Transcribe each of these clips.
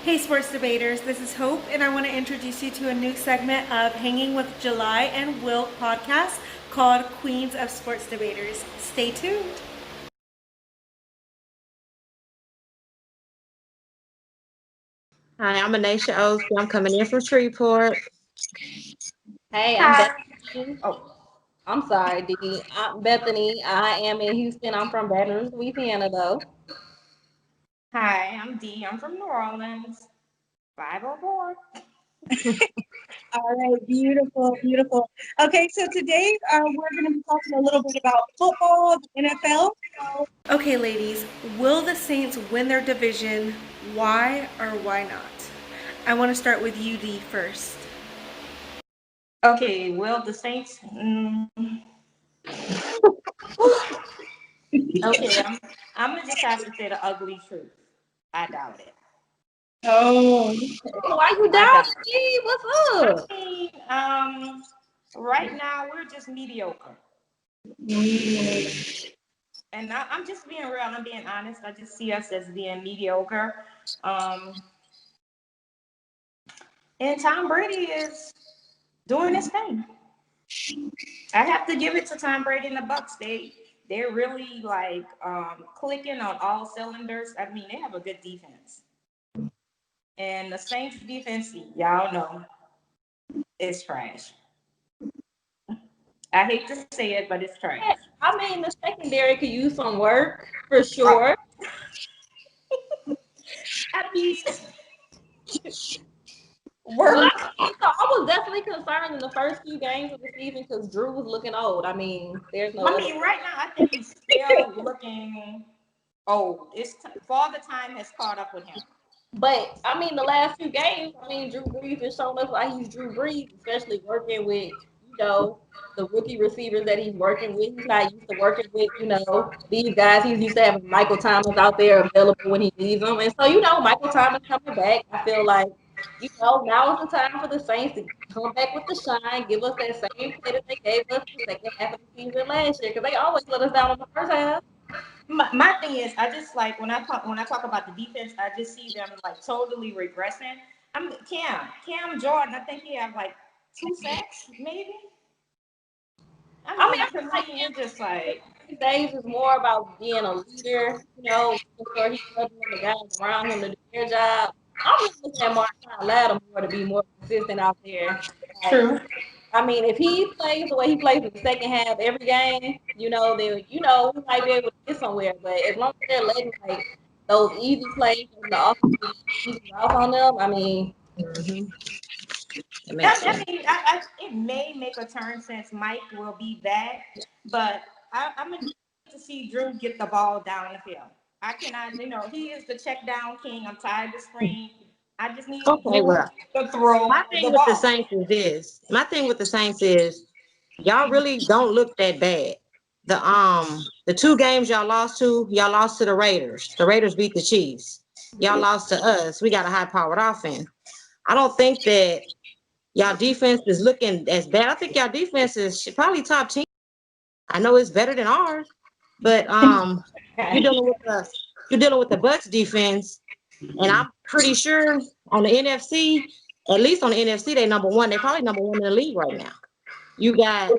Hey sports debaters, this is Hope and I want to introduce you to a new segment of Hanging with July and Will podcast called Queens of Sports Debaters. Stay tuned. Hi, I'm Anisha Oakley. I'm coming in from Shreveport. Hey, I'm Hi. Bethany. Oh, I'm sorry, Dee. I'm Bethany. I am in Houston. I'm from Baton Rouge, Louisiana, though. Hi, I'm Dee. I'm from New Orleans. 504. All right, beautiful, beautiful. Okay, so today we're going to be talking a little bit about football, the NFL. Okay, ladies, will the Saints win their division? Why or why not? I want to start with you, D, first. Okay, well, the Saints. Okay, I'm gonna just have to say the ugly truth. I doubt it. Oh, Why you I down, doubt it. Dee? What's I up? mean, right now we're just mediocre, and I'm just being real. I'm being honest. I just see us as being mediocre. Um, and Tom Brady is doing his thing. I have to give it to Tom Brady and the Bucks. They're really like clicking on all cylinders. I mean, they have a good defense, and the Saints defense, y'all know, is trash. I hate to say it, but it's trash. I mean, the secondary could use some work for Uh, sure. I mean, But work. I was definitely concerned in the first few games of the season because Drew was looking old. I mean, there's no I other. mean, right now, I think he's still looking old. Father time has caught up with him. But I mean, the last few games, I mean, Drew Brees has shown us why he's Drew Brees, especially working with, the rookie receivers that he's working with. He's not used to working with, these guys. He's used to having Michael Thomas out there available when he needs them. And so, Michael Thomas coming back, I feel like, now is the time for the Saints to come back with the shine, give us that same play that they gave us the second half of the season last year, because they always let us down in the first half. My thing is, I just like when I talk about the defense, I just see them like totally regressing. I'm Cam Jordan. I think he had like 2 sacks, maybe. I I mean, mean, I to feel like me, it's just like these days is more about being a leader, making sure he's helping the guys around him to do their job. I'm really looking at Marshawn Lattimore more to be more consistent out there. Like, true. I mean, if he plays the way he plays in the second half every game, then we might be able to get somewhere. But as long as they're letting like those easy plays from the offensive easy routes on them, I mean, Mhm. That makes I sense. mean, it may make a turn since Mike will be back, but I'm gonna need to see Drew get the ball down the field. I cannot, he is the check down king. I'm tired of screen. I just need Okay, Drew well, to throw my the thing with the ball. Saints is this. My thing with the Saints is y'all really don't look that bad. The two games y'all lost to the Raiders. The Raiders beat the Chiefs. Y'all lost to us. We got a high powered offense. I don't think that y'all defense is looking as bad. I think y'all defense is probably top 10. I know it's better than ours, but you're dealing with the you're dealing with the Bucks defense, and I'm pretty sure on the NFC, at least on the NFC, they number one. They probably number one in the league right now. You got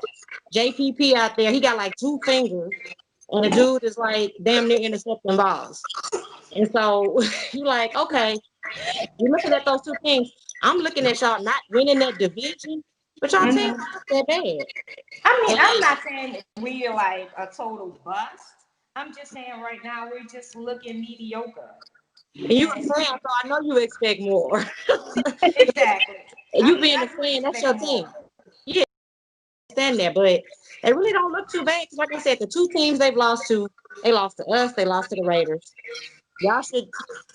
JPP out there. He got like two fingers, and the dude is like damn near intercepting balls. And so you like, okay, you're looking at those two things. I'm looking at y'all not winning that division, but y'all team Mhm. not that bad. I mean, I'm And not saying we're like a total bust. I'm just saying right now we're just looking mediocre. you a And fan, so I know you expect more. exactly. And I you mean, being I a do fan, that's your expect team. more. Yeah, stand there, but they really don't look too bad. 'Cause like I said, the two teams they've lost to, they lost to us, they lost to the Raiders. Y'all should,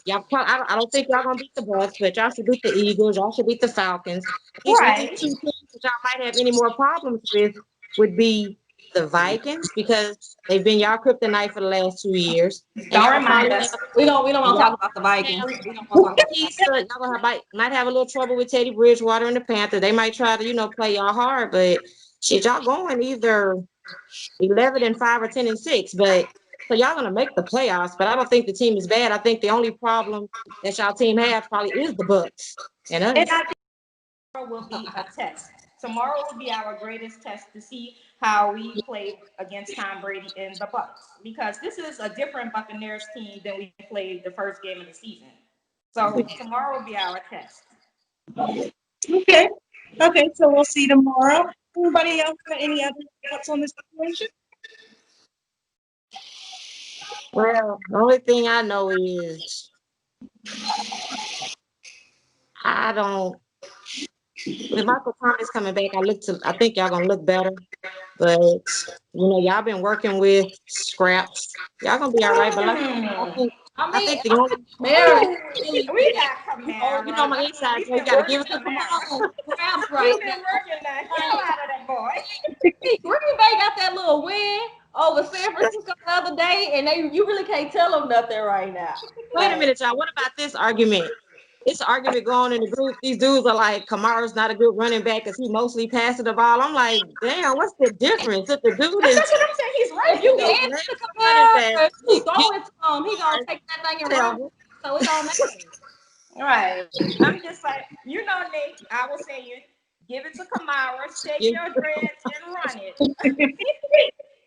I don't think y'all gonna beat the Bucks, but y'all should beat the Eagles. Y'all should beat the Falcons. These only Right. two teams that y'all might have any more problems with would be the Vikings because they've been y'all kryptonite for the last 2 years, and Don't y'all remind probably us. have, we don't and want to y'all talk about the Vikings. have We don't want to talk a about the piece of, y'all gonna have, might have a little trouble with Teddy Bridgewater and the Panthers. They might try to, play y'all hard, but shit, y'all going either 11-5 or 10-6, but So y'all gonna make the playoffs, but I don't think the team is bad. I think the only problem that y'all team has probably is the Bucks and And us. I think tomorrow will be a test. Tomorrow will be our greatest test to see how we play against Tom Brady and the Bucks, because this is a different Buccaneers team than we played the first game of the season. So tomorrow will be our test. Okay. Okay, so we'll see tomorrow. Anybody else got any other thoughts on this situation? Well, the only thing I know is I don't. With Michael Thomas coming back, I think y'all gonna look better. But y'all been working with scraps. Y'all gonna be all right. But like I I think the mean, only Maryland really We did. got Kamara. my I mean, inside we've joke, you been gotta give working it to Kamara. Crabs right We've been now. working the hell out of that boy. Green Bay got that little win over San Francisco the other day, and you really can't tell them nothing right now. Wait a minute, y'all. What about this argument? This argument going in the group. These dudes are like, Kamara's not a good running back because he mostly passing the ball. I'm like, damn, what's the difference? If the dude is That's what I'm saying. He's right. If you the hand last it to running Kamara, back, if you he throw it to him, he gonna take that thing and run. whatever. So it don't matter. Right. I'm just like, Nate, I will say it. Give it to Kamara, shake your dreads, and run it.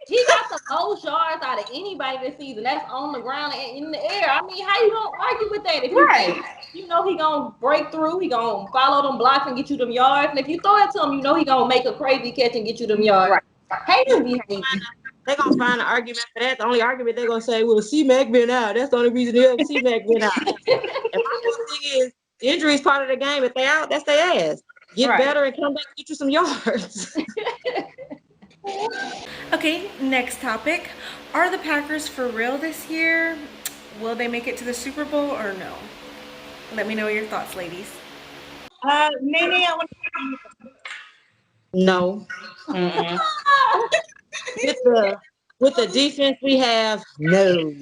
He got the most yards out of anybody this season. That's on the ground and in the air. I mean, how you gonna argue with that? If you Right. he gonna break through, he gonna follow them blocks and get you them yards. And if you throw it to him, he gonna make a crazy catch and get you them yards. Right. Haters be hating. They're gonna find an argument for that. The only argument they're gonna say, well, C-Mac been out. That's the only reason C-Mac been out. And my whole thing is injury is part of the game. If they out, that's their ass. Get Right. better and come back and get you some yards. Okay, next topic. Are the Packers for real this year? Will they make it to the Super Bowl or no? Let me know your thoughts, ladies. Nene, I want No. Mm-mm. With the defense we have, no.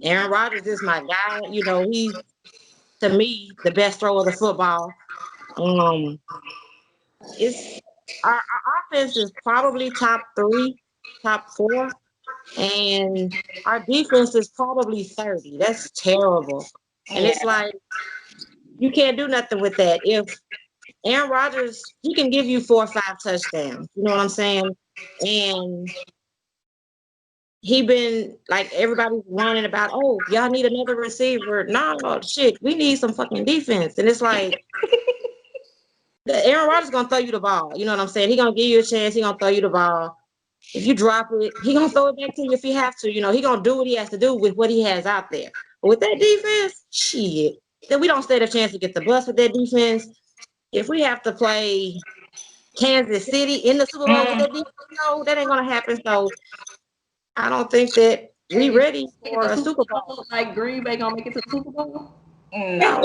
Aaron Rodgers is my guy. He's to me the best thrower of the football. It's our offense is probably top 3, top 4, and our defense is probably 30. That's terrible. And it's Yeah. like you can't do nothing with that. If Aaron Rodgers, he can give you 4 or 5 touchdowns. You know what I'm saying? And he been like everybody's whining about, oh, y'all need another receiver. No, shit, we need some fucking defense. And it's like Aaron Rodgers gonna throw you the ball. You know what I'm saying? He gonna give you a chance. He gonna throw you the ball. If you drop it, he gonna throw it back to you if he have to. He gonna do what he has to do with what he has out there. But with that defense, shit, then we don't stand a chance to get the bus with that defense. If we have to play Kansas City in the Super Bowl with that defense, no, that ain't gonna happen. So I don't think that we ready for a Super Bowl. Like Green Bay gonna make it to the Super Bowl? No.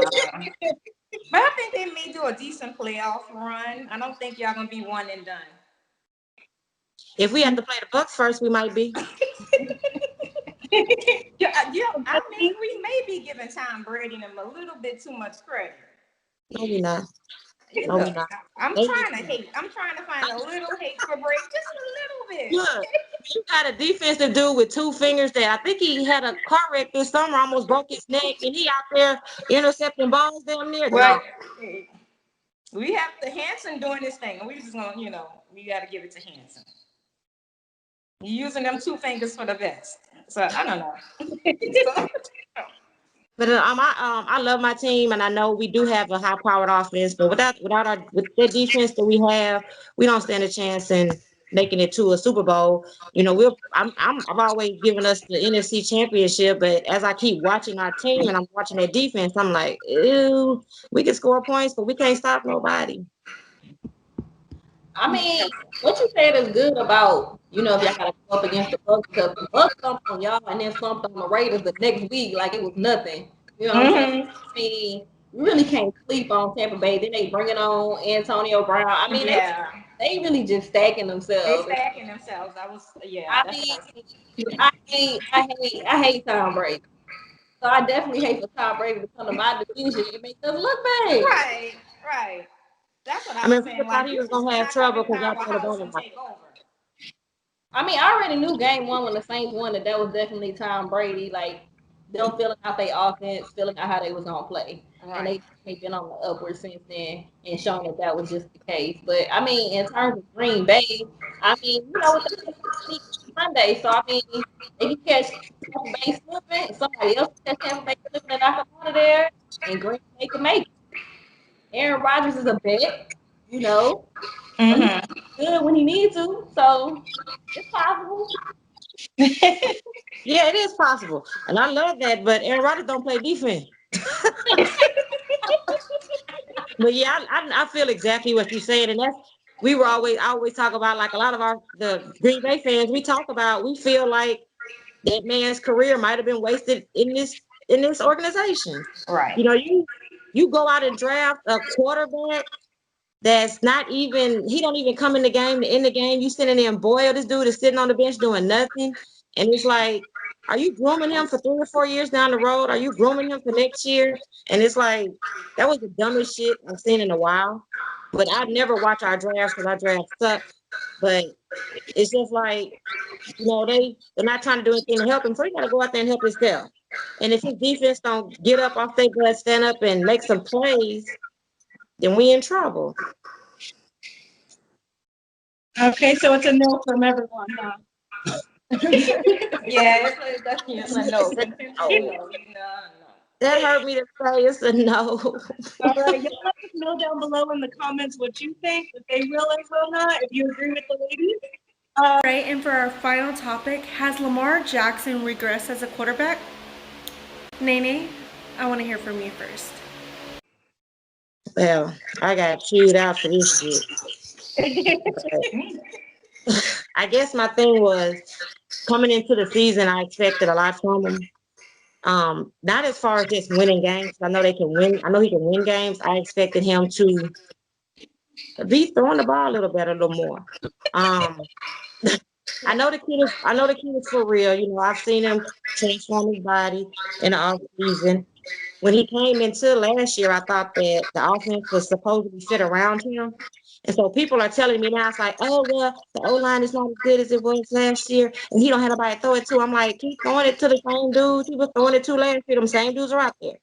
But I think they may do a decent playoff run. I don't think y'all gonna be one and done. If we have to play the Bucks first, we might be. Yeah, I mean, we may be giving Tom Brady and him a little bit too much credit. No, we not. No, we Look, not. I'm trying to hate. I'm trying to find a little hate for Brady, just a little bit. Look, you got a defensive dude with 2 fingers that I think he had a car wreck this summer, almost broke his neck, and he out there intercepting balls damn near. Well, No. we have the Hanson doing this thing, and we just gonna, we got to give it to Hanson. You're using them 2 fingers for the best. So I don't know. But I love my team, and I know we do have a high-powered offense. But with the defense that we have, we don't stand a chance in making it to a Super Bowl. I've always given us the NFC Championship, but as I keep watching our team and I'm watching their defense, I'm like, ew, we can score points, but we can't stop nobody. I mean, what you said is good about, if y'all gotta go up against the Bucks, because the Bucks thumped on y'all and then thumped on the Raiders the next week like it was nothing. You know what I'm saying? I mean, we really can't sleep on Tampa Bay. Then they bring it on Antonio Brown. I mean, they really just stacking They themselves. stacking themselves. I mean, I hate Tom Brady. So I definitely hate for Tom Brady to come to my division and make us look bad. Right. That's what I I mean, was saying. people thought he was gonna have trouble because y'all our played the house ball and right. take over. I mean, I already knew game one when the Saints won that was definitely Tom Brady, like them filling out their offense, filling out how they was gonna play, and they've been on the upward since then and shown that was just the case. But I mean, in terms of Green Bay, I mean, what they Sunday, so I mean, they can catch Tampa Bay slipping, somebody else can catch Tampa Bay slipping and knock them out of there, and Green Bay can make it. Aaron Rodgers is a bet, so he's Mm-hmm. good when he needs to, so it's possible. Yeah, it is possible, and I love that. But Aaron Rodgers don't play defense. But yeah, I feel exactly what you're saying, and that's I always talk about, like, a lot of the Green Bay fans. We feel like that man's career might have been wasted in this organization. Right. You know, you go out and draft a quarterback that's not even, he don't even come in the game to end the game. You sitting there and Boyle, this dude is sitting on the bench doing nothing. And it's like, are you grooming him for 3 or 4 years down the road? Are you grooming him for next year? And it's like, that was the dumbest shit I've seen in a while. But I never watch our drafts because our drafts suck. But it's just like, they're not trying to do anything to help him. So he got to go out there and help himself. And if his defense don't get up off their butt, stand up and make some plays, then we in trouble. Okay, so it's a no from everyone, huh? Yeah, it's definitely a no. No. That hurt me to say it's a no. All right, y'all let us know down below in the comments what you think, if they will or will not, if you agree with the ladies. All right, and for our final topic, has Lamar Jackson regressed as a quarterback? Nene, I want to hear from you first. Well, I got chewed out for this shit. I guess my thing was, coming into the season, I expected a lot from him. Not as far as just winning games. I know they can win. I know he can win games. I expected him to be throwing the ball a little better, a little more. I know the kid is for real. I've seen him transform his body in the off season. When he came into last year, I thought that the offense was supposed to be fit around him. And so people are telling me now, it's like, oh, well, the O-line is not as good as it was last year, and he don't have nobody to throw it to. I'm like, keep throwing it to the same dudes he was throwing it to last year. Them same dudes are out there.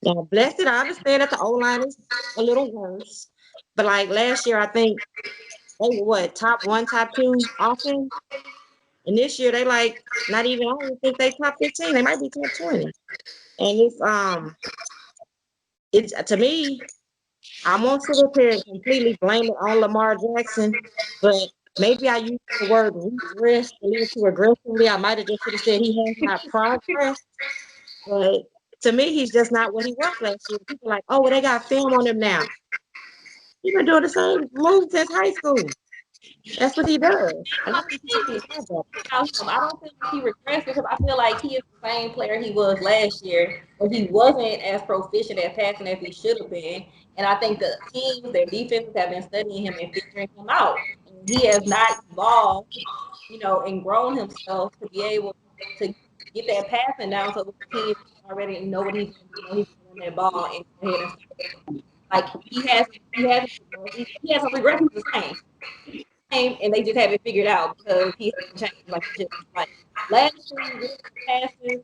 Now, blessed it, I understand that the O-line is a little worse. But like last year, I think they were top 1, top 2 offense. And this year, they like not even, I don't even think they top 15. They might be top 20. And it's to me, I won't sit up here and completely blame it on Lamar Jackson, but maybe I used the word regress a little too aggressively. I might have just should have said he has not progressed, but to me, he's just not what he was last year. People are like, oh, well, they got film on him now. He's been doing the same move since high school. That's what he does. And I think he should be I don't feel like he regressed because I feel like he is the same player he was last year, but he wasn't as proficient at passing as he should have been. And I think the teams, their defenses have been studying him and figuring him out. And he has not evolved, and grown himself to be able to get that passing down so the team already know what he's going to do. He's going to run that ball and go ahead and start. Like he hasn't regressed. He's the same and they just haven't figured out because he hasn't changed. Like last year, he really passes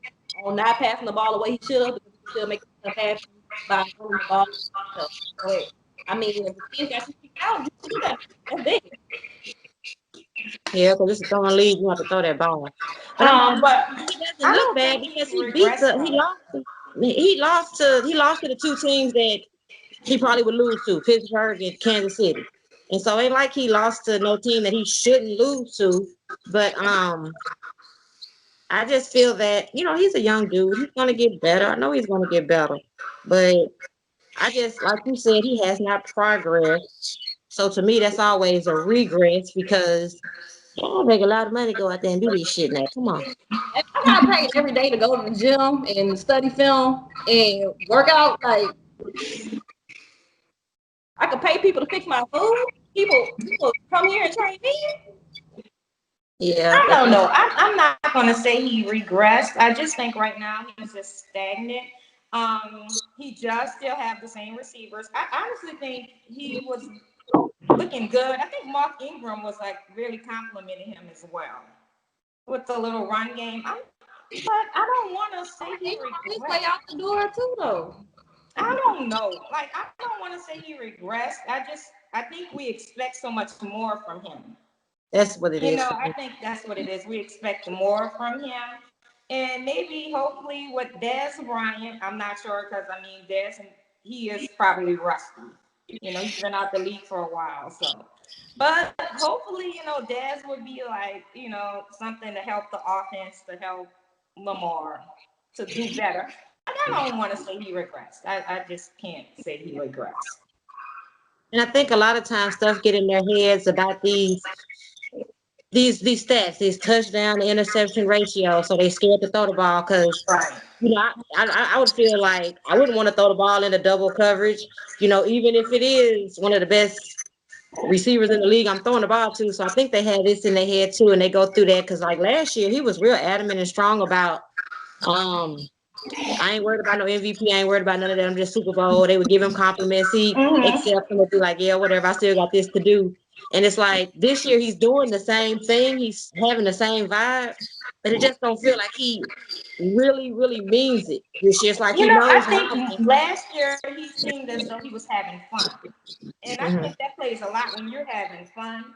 on not passing the ball the way he should have because he still making stuff happen by running the ball. But I mean, if the team got you figured out, you do that. That's big. Yeah, because this is throwing lead, you have to throw that ball. But But he doesn't I look don't bad think because he regressed. he lost to the two teams that he probably would lose to, Pittsburgh and Kansas City. And so it ain't like he lost to no team that he shouldn't lose to. But I just feel that, he's a young dude. He's gonna get better. I know he's gonna get better. But I just, like you said, he has not progressed. So to me, that's always a regress because y'all make a lot of money to go out there and do this shit now. Come on. And I got paid every day to go to the gym and study film and work out. Like I could pay people to fix my food. People come here and train me. Yeah. I don't know. I'm not going to say he regressed. I just think right now he's just stagnant. He just still have the same receivers. I honestly think he was looking good. I think Mark Ingram was like really complimenting him as well with the little run game. But I don't want to say he His way regressed. out the door too, though. I don't know. Like, I don't want to say he regressed. I think we expect so much more from him. That's what it You is know, for I me. think that's what it is. We expect more from him. And maybe, hopefully, with Dez Bryant, I'm not sure because, I mean, he is probably rusty. You know, he's been out the league for a while. So, but hopefully, you know, Dez would be like, you know, something to help the offense, to help Lamar to do better. And I don't want to say he regressed. I just can't say he regressed. And I think a lot of times stuff get in their heads about these stats, these touchdown to interception ratio. So they scared to throw the ball because Right. I would feel like I wouldn't want to throw the ball into double coverage. Even if it is one of the best receivers in the league, I'm throwing the ball to. So I think they had this in their head too, and they go through that because like last year he was real adamant and strong about I ain't worried about no MVP. I ain't worried about none of that. I'm just Super Bowl. They would give him compliments. He Mm-hmm. accept them and be like, yeah, whatever. I still got this to do. And it's like this year he's doing the same thing. He's having the same vibe, but it just don't feel like he really, really means it. This year, it's like You he know, I knows how think to. last year he seemed as though he was having fun. And I Mhm. think that plays a lot when you're having fun.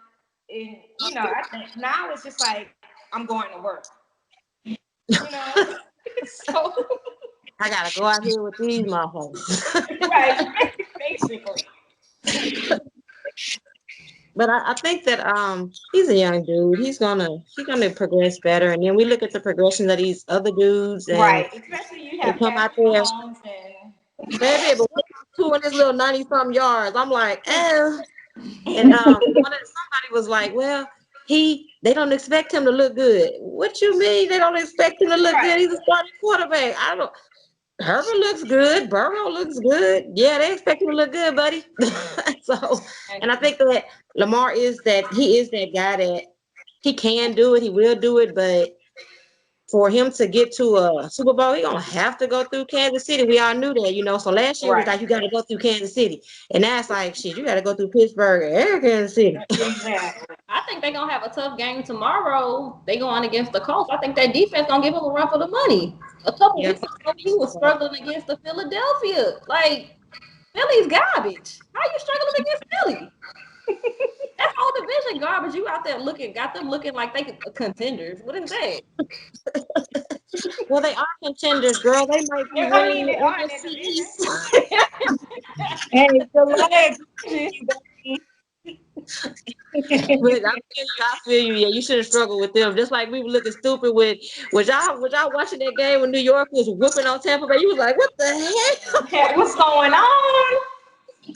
And, you know, I think now it's just like, I'm going to work, you know? So, I gotta go out here with these motherfuckers. right, basically. But I think that he's a young dude. He's gonna progress better. And then we look at the progression of these other dudes and Right. Especially you they have come out Patrick there, Mahomes and baby, but what about two in this little 90 something yards? I'm like, eh. And somebody was like, well, they don't expect him to look good. What you mean they don't expect him to look good? right. He's a starting quarterback. I don't Herbert looks good. Burrow looks good. Yeah, they expect him to look good, buddy. So, and I think that he is that guy that he can do it, he will do it, but for him to get to a Super Bowl, he gonna have to go through Kansas City. We all knew that. So last year it was Right. like you got to go through Kansas City, and now it's like shit, you got to go through Pittsburgh and Kansas City. Exactly. I think they're gonna have a tough game tomorrow. They going against the Colts. I think that defense gonna give them a run for the money. A couple Yep. weeks ago, he was struggling against the Philadelphia. Like Philly's garbage. How you struggling against Philly? That whole division garbage. You out there got them looking like they contenders. What is that? Well, they are contenders, girl. They might be I mean, winning they the are in that NFC division. East. Hey, good luck. But I feel you. Yeah, you shouldn't struggle with them. Just like we were looking stupid with y'all watching that game when New York was whooping on Tampa Bay. You was like, what the hell? What's going on?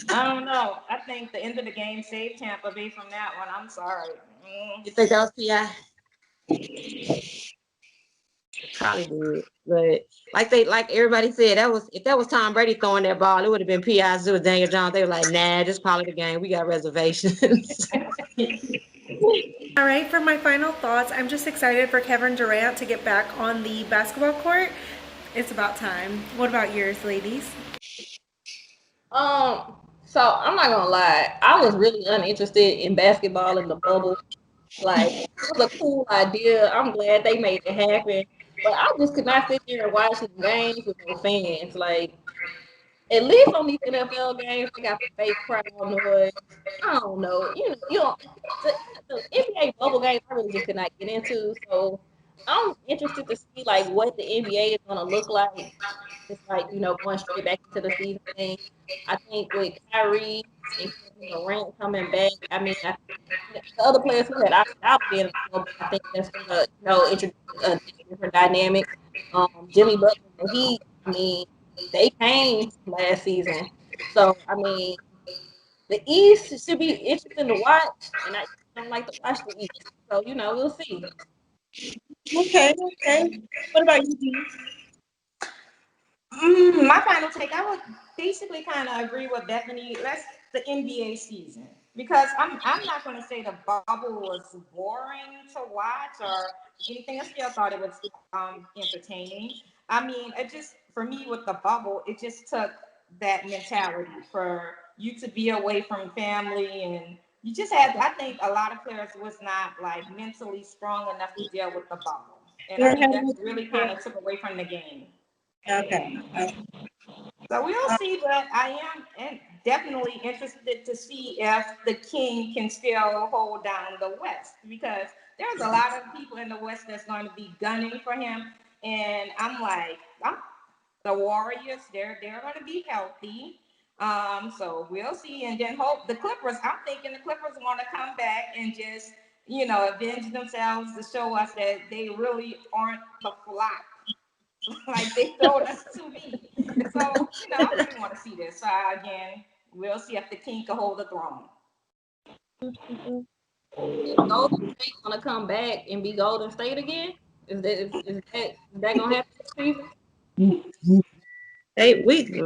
I don't know. I think the end of the game saved Tampa Bay from that one. I'm sorry. You think that was PI? Probably did. But like everybody said, if that was Tom Brady throwing that ball, it would have been PI. It was Daniel Jones. They were like, nah, just call it a game. We got reservations. All right, for my final thoughts, I'm just excited for Kevin Durant to get back on the basketball court. It's about time. What about yours, ladies? So I'm not gonna lie. I was really uninterested in basketball in the bubble. Like it was a cool idea. I'm glad they made it happen. But I just could not sit there and watch the games with no fans. Like at least on these NFL games, they got the fake crowd noise. I don't know. You know, the NBA bubble games I really just could not get into. So I'm interested to see like what the NBA is gonna look like. It's like, going straight back into the season thing. I think with Kyrie and Kevin Durant coming back, I mean, the other players who had opted out of being in the bubble, I think that's gonna, introduce a different dynamic. Jimmy Butler, I mean, they came last season. So, I mean, the East should be interesting to watch, and I don't like to watch the East. So, we'll see. Okay, okay. What about you, Dee? My final take, I would basically kind of agree with Bethany. That's the NBA season because I'm not going to say the bubble was boring to watch or anything. I still thought it was entertaining. I mean, it just for me with the bubble, it just took that mentality for you to be away from family and you just had, I think a lot of players was not like mentally strong enough to deal with the bubble. And I They're think having- that really kind of took away from the game. Okay. So we'll see, but I am definitely interested to see if the King can still hold down the West, because there's a lot of people in the West that's going to be gunning for him. And I'm like, the Warriors, they're going to be healthy. So we'll see. And then hope the Clippers, I'm thinking the Clippers want to come back and just, avenge themselves to show us that they really aren't the flop like they showed us to be. So, I really want to see this. So again, we'll see if the King can hold the throne. Golden State gonna come back and be Golden State again? Is that gonna happen this season?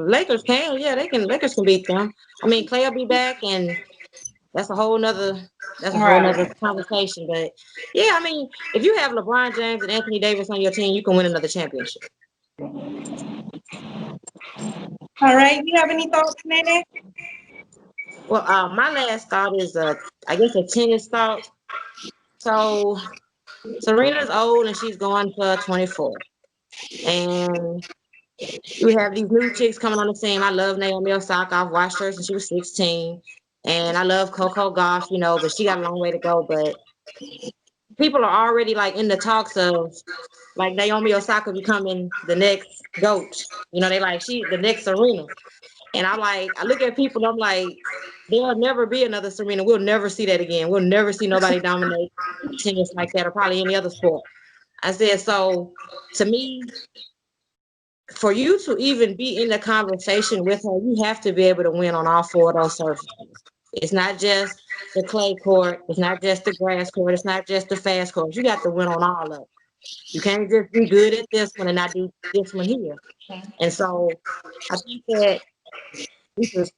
Lakers can beat them. I mean, Clay will be back, and that's a whole nother conversation. But yeah, I mean, if you have LeBron James and Anthony Davis on your team, you can win another championship. All right. You have any thoughts, Nene? Well, my last thought is I guess a tennis thought. So Serena's old and she's going for 24. And we have these new chicks coming on the scene. I love Naomi Osaka. I've watched her since she was 16. And I love Coco Gauff, but she got a long way to go. But people are already like in the talks of like Naomi Osaka becoming the next GOAT. They like the next Serena. And I look at people and I'm like, there'll never be another Serena. We'll never see that again. We'll never see nobody dominate tennis like that, or probably any other sport. I said, so to me, for you to even be in the conversation with her, you have to be able to win on all four of those surfaces. It's not just the clay court. It's not just the grass court. It's not just the fast court. You got to win on all of it. You can't just be good at this one and not do this one here. And so I think that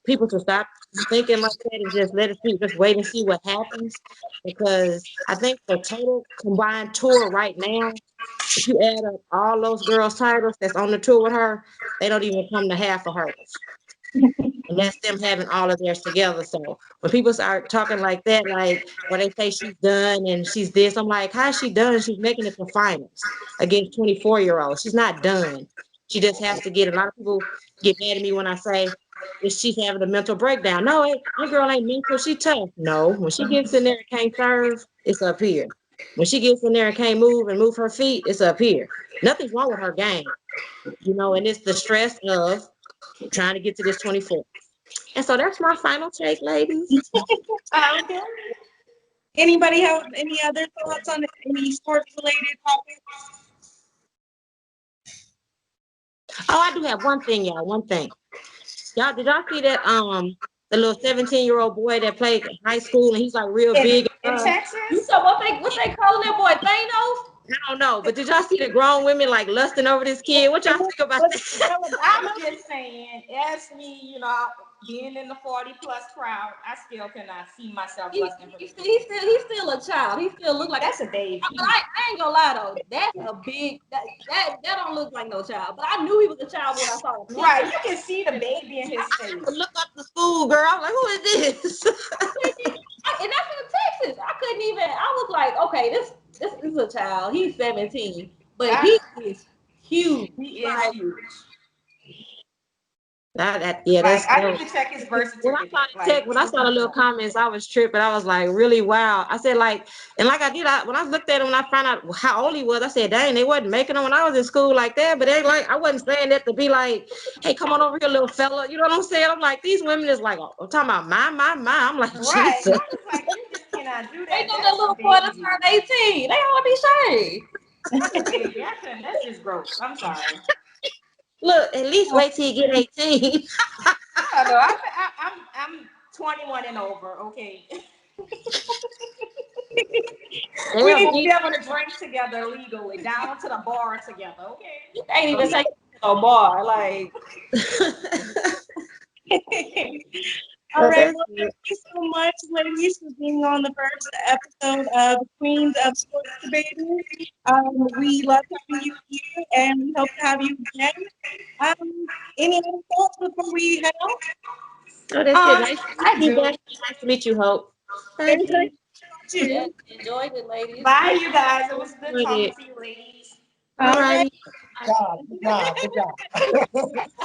people should stop thinking like that and just let it see, just wait and see what happens. Because I think the total combined tour right now, if you add up all those girls' titles that's on the tour with her, they don't even come to half of hers. And that's them having all of theirs together. So when people start talking like that, or they say she's done and she's this, I'm like, how's she done? She's making it to finals against 24-year-olds. She's not done. She just has to get. A lot of people get mad at me when I say she's having a mental breakdown. No, that girl ain't mental. She tough. No, when she gets in there and can't serve, it's up here. When she gets in there and can't move her feet, it's up here. Nothing's wrong with her game, and it's the stress of trying to get to this 24. And so that's my final take, ladies. Okay. Anybody have any other thoughts on any sports related topics? Oh, I do have one thing, y'all. One thing. Did y'all see that the little 17-year-old boy that played high school and he's like real big? In Texas? You saw what they calling that boy Thanos? I don't know, but did y'all see the grown women like lusting over this kid? What y'all think about that? I'm just saying, as me, being in the 40+ crowd, I still cannot see myself lusting for this. He's still a child. He still look like That's a baby. But I ain't gonna lie though. That's a big that don't look like no child. But I knew he was a child when I saw him. Right, you can see the baby in his face. Look up the school girl. I'm like, who is this? And that's in Texas. I couldn't even. I was like, okay, this is a child. He's 17, but he is huge. He is huge. I need to check his birth certificate. When I saw the little comments, I was tripping. I was like, really? Wow. I said, when I looked at him, when I found out how old he was, I said, dang, they wasn't making him when I was in school like that. But I wasn't saying that to be like, hey, come on over here, little fella. You know what I'm saying? I'm like, these women is like, I'm talking about my. I'm like, right. Jesus. I was like, you just cannot do that. They know that little boy to turn 18. They ought to be shaved. That's just gross. I'm sorry. Look, at least wait till you get 18. I don't know. I'm 21 and over. Okay. We need to be able to drink together legally, down to the bar together. Okay. You can't even take a bar. Like. All right, well, thank you so much, ladies, for being on the first episode of Queens of Sports Debaters. We love having you here, and we hope to have you again. Any other thoughts before we head out? Oh, that's it. I do. Nice to meet you, Hope. Thank you. Yeah, enjoyed it, ladies. Bye, you guys. It was good Enjoyed talking it. to you, ladies. All righty. Good job. Good job. Good job.